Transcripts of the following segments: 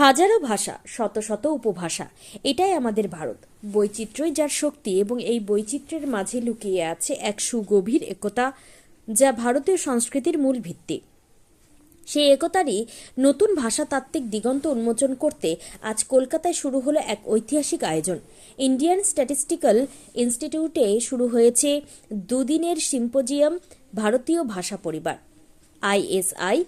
হাজারো ভাষা, শত শত উপভাষা, এটাই আমাদের ভারত। বৈচিত্র্যই যার শক্তি এবং এই বৈচিত্র্যের মাঝে লুকিয়ে আছে এক সুগভীর একতা, যা ভারতীয় সংস্কৃতির মূল ভিত্তি। সেই একতারই নতুন ভাষাতাত্ত্বিক দিগন্ত উন্মোচন করতে আজ কলকাতায় শুরু হলো এক ঐতিহাসিক আয়োজন। ইন্ডিয়ান স্ট্যাটিস্টিক্যাল ইনস্টিটিউটে শুরু হয়েছে দুদিনের সিম্পোজিয়াম, ভারতীয় ভাষা পরিবার ISI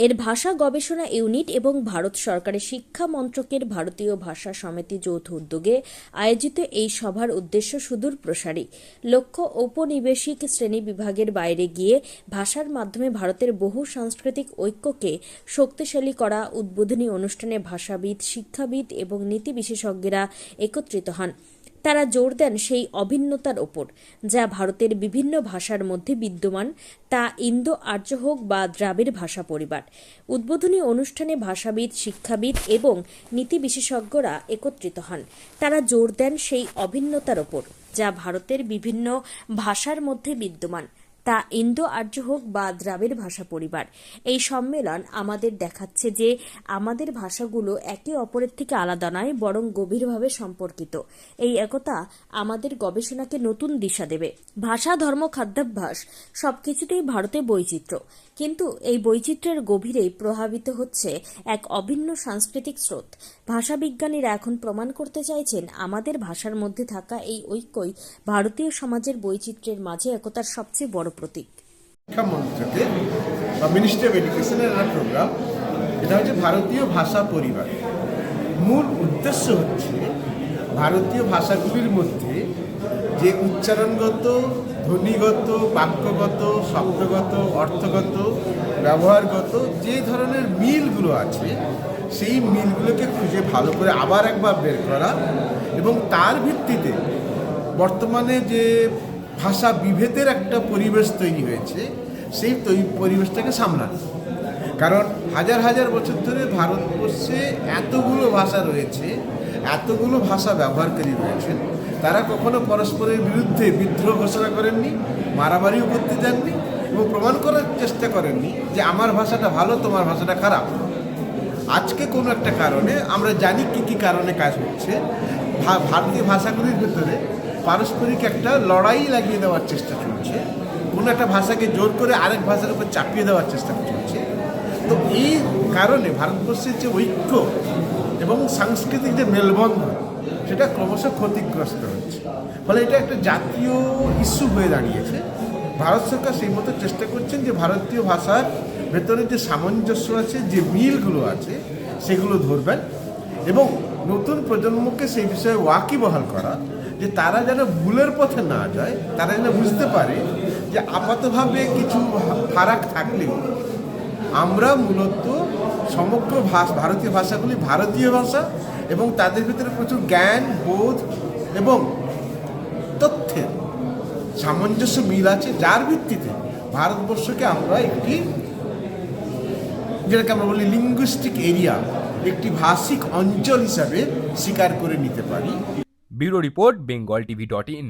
এর ভাষা গবেষণা ইউনিট এবং ভারত সরকারের শিক্ষা মন্ত্রকের ভারতীয় ভাষা সমিতি যৌথ উদ্যোগে আয়োজিত এই সভার উদ্দেশ্য সুদূর প্রসারী। লক্ষ্য ঔপনিবেশিক শ্রেণী বিভাগের বাইরে গিয়ে ভাষার মাধ্যমে ভারতের বহু সাংস্কৃতিক ঐক্যকে শক্তিশালী করা। উদ্বোধনী অনুষ্ঠানে ভাষাবিদ, শিক্ষাবিদ এবং নীতি বিশেষজ্ঞরা একত্রিত হন। তারা জোর দেন সেই অভিন্নতার ওপর যা ভারতের বিভিন্ন ভাষার মধ্যে বিদ্যমান, তা ইন্দো আর্য হোক বা দ্রাবিড় ভাষা পরিবার। উদ্বোধনী অনুষ্ঠানে ভাষাবিদ, শিক্ষাবিদ এবং নীতি বিশেষজ্ঞরা একত্রিত হন। তারা জোর দেন সেই অভিন্নতার ওপর যা ভারতের বিভিন্ন ভাষার মধ্যে বিদ্যমান, তা ইন্দো আর্য হোক বা দ্রাবিড় ভাষা পরিবার। এই সম্মেলন আমাদের দেখাচ্ছে যে আমাদের ভাষাগুলো একে অপরের থেকে আলাদা নয়, বরং গভীরভাবে সম্পর্কিত। এই একতা আমাদের গবেষণাকে নতুন দিশা দেবে। ভাষা, ধর্ম, খাদ্যাভ্যাস সবকিছুতেই ভারতে বৈচিত্র্য, কিন্তু এই বৈচিত্র্যের গভীরেই প্রভাবিত হচ্ছে এক অভিন্ন সাংস্কৃতিক স্রোত। ভাষাবিজ্ঞানীরা এখন প্রমাণ করতে চাইছেন আমাদের ভাষার মধ্যে থাকা এই ঐক্যই ভারতীয় সমাজের বৈচিত্র্যের মাঝে একতার সবচেয়ে বড় প্রতীক। শিক্ষা মন্ত্রকের বা মিনিস্ট্রি অফ এডুকেশনের একটা প্রোগ্রাম, এটা হচ্ছে ভারতীয় ভাষা পরিবার। মূল উদ্দেশ্য হচ্ছে ভারতীয় ভাষাগুলির মধ্যে যে উচ্চারণগত, ধ্বনিগত, বাক্যগত, শব্দগত, অর্থগত, ব্যবহারগত যে ধরনের মিলগুলো আছে, সেই মিলগুলোকে খুঁজে ভালো করে আবার একবার বের করা এবং তার ভিত্তিতে বর্তমানে যে ভাষা বিভেদের একটা পরিবেশ তৈরি হয়েছে, সেই পরিবেশটাকে সামলানো। কারণ হাজার হাজার বছর ধরে ভারতবর্ষে এতগুলো ভাষা রয়েছে, এতগুলো ভাষা ব্যবহারকারী রয়েছেন, তারা কখনো পরস্পরের বিরুদ্ধে বিদ্রোহ ঘোষণা করেননি, মারামারিও করতে যাননি এবং প্রমাণ করার চেষ্টা করেননি যে আমার ভাষাটা ভালো, তোমার ভাষাটা খারাপ। আজকে কোনো একটা কারণে আমরা জানি কী কী কারণে কাজ হচ্ছে, ভারতীয় ভাষাগুলির ভেতরে পারস্পরিক একটা লড়াই লাগিয়ে দেওয়ার চেষ্টা চলছে, কোনো একটা ভাষাকে জোর করে আরেক ভাষার উপর চাপিয়ে দেওয়ার চেষ্টা চলছে। তো এই কারণে ভারতবর্ষের যে ঐক্য এবং সাংস্কৃতিক যে মেলবন্ধন, সেটা ক্রমশ ক্ষতিগ্রস্ত হচ্ছে। ফলে এটা একটা জাতীয় ইস্যু হয়ে দাঁড়িয়েছে। ভারত সরকার সেই মতো চেষ্টা করছেন যে ভারতীয় ভাষার ভেতরে যে সামঞ্জস্য আছে, যে মিলগুলো আছে, সেগুলো ধরবেন এবং নতুন প্রজন্মকে সেই বিষয়ে ওয়াকিবহাল করা, যে তারা যেন ভুলের পথে না যায়, তারা যেন বুঝতে পারে যে আপাতভাবে কিছু ফারাক থাকলেও আমরা মূলত সমগ্র ভারতীয় ভাষাগুলি ভারতীয় ভাষা এবং তাদের ভিতরে প্রচুর জ্ঞান, বোধ এবং তথ্যের সামঞ্জস্য মিল আছে, যার ভিত্তিতে ভারতবর্ষকে আমরা একটি, যেটাকে আমরা বলি লিঙ্গুইস্টিক এরিয়া, একটি ভাষিক অঞ্চল হিসাবে স্বীকার করে নিতে পারি। Bureau report, bengaltv.in।